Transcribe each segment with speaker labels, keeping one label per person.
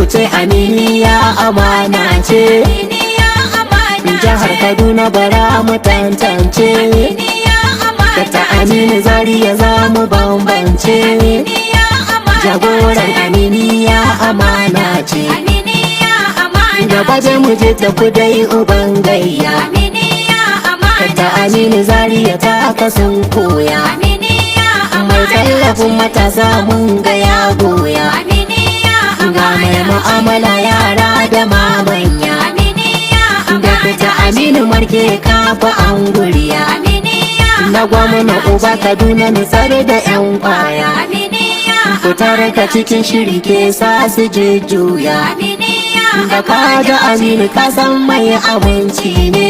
Speaker 1: ce aminiya amana ce, jihar Kaduna bara mu tantance, Dr. Aminu Zaria za mu bambance, jagoran aminiya amana ce, gaba da mu je ta kudai uban gayya, Dr. Aminu Zaria ta kasan koya, mai tallafin matasa mun ga ya goya, ga mai mu'amala yara da mamanya, Dr. Aminu Marke kafa an guriya, na gwamna uba Kaduna nutsar da 'yan kwaya, fitar ka cikin shiri ke sa su jujjuya, da kaga Aminu kasan mai abinci ne,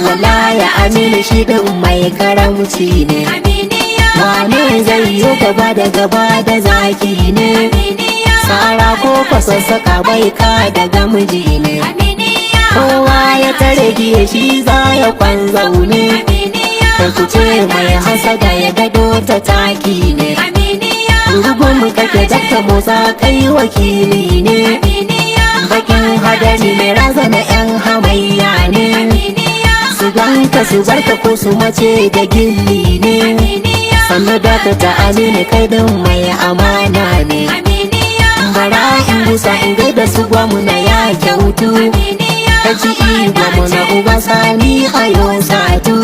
Speaker 1: wallahi Aminu shi din mai karamci ne, wane zai yi gaba da zaki ne, tsara ko kwasassaka bai ka da gamji ne, kowa ya tare giya shi za ya kwan zaune, ka kuce mai hasada ya gado ta taki ne, rugun kake dakta motsa kai wakili ne, bakin hadari mai razana 'yan hamayya ne, su ganka su barka ko su mace da gilli ne, sannu da ta Aminu kai din mai amana ne, bara in busa in gaida su gwamna ya kyautu, ka ci gwamna uba sani a yau satu,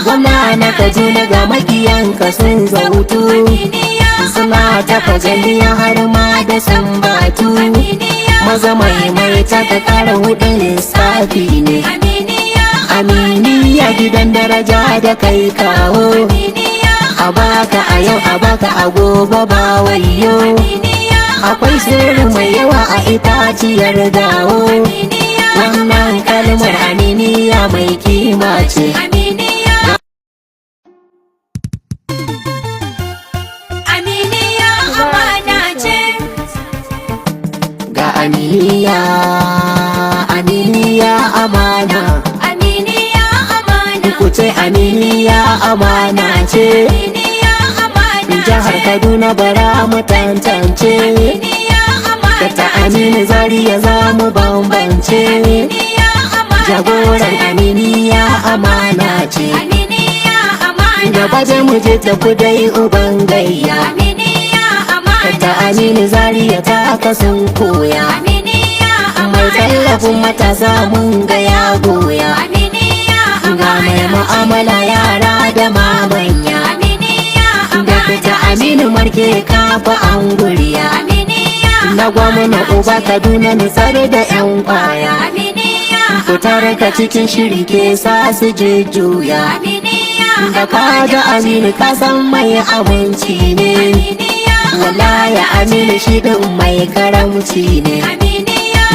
Speaker 1: gwamna na Kaduna ga makiyanka sun zautu, suna ta fajalliya har ma da sambatu, maza mai ta kara hudun lissafi ne, aminiya gidan daraja da kai kawo, a baka a yau a baka a gobe ba wayo, akwai sirri mai yawa a itaciyar dawo, wannan kalmar aminiya mai kima ce, ga aminiya amana, ku ce aminiya amana ce, jihar Kaduna bara mu tantance, Dr. Aminu Zaria za mu bambance, jagoran aminiya amana ce, gaba da mu je ta kudai uban gayya, Dr. Aminu Zaria ta kasan koya, mai tallafin matasa mun ga ya goya, ga mai mu'amala yara da mamanya, Dr. Aminu Marke kafa an guriya, na gwamna uba Kaduna nutsar da 'yan kwaya, fitar ka cikin shiri ke sa su jujjuya, da kaga Aminu kasan mai abinci ne, wallahi Aminu shi din mai karamci ne,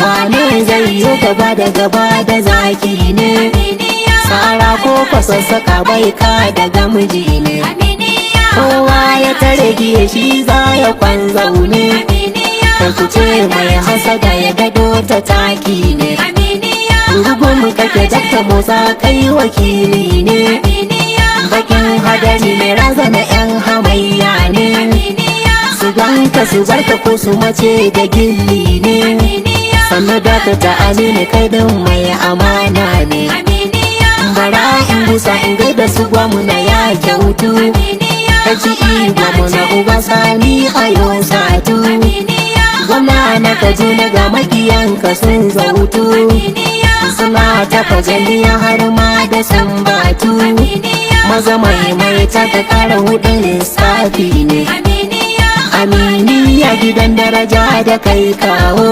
Speaker 1: wane zai yi gaba da zaki ne, tsara ko kwasassaka bai ka da gamji ne, kowa ya tare giya shi za ya kwan zaune, ka kuce mai hasada ya gado ta taki ne, rugun kake dakta motsa kai wakili ne, bakin hadari mai razana 'yan hamayya ne, su ganka su barka ko su mace da gilli ne, sannu da ta Aminu kai din mai amana ne, bara in busa in gaida su gwamna ya kyautu, ka ci gwamna uba sani a yau satu, gwamna na Kaduna ga makiyanka sun zautu, suna ta fajalliya har ma da sambatu, maza mai ta kara hudun lissafi ne, aminiya gidan daraja da kai kawo,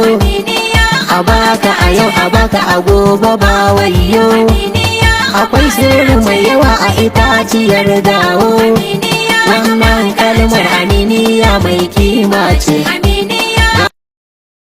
Speaker 1: a baka a yau a baka a gobe ba wayo, akwai sirri mai yawa a itaciyar dawo, wannan kalmar aminiya mai kima ce.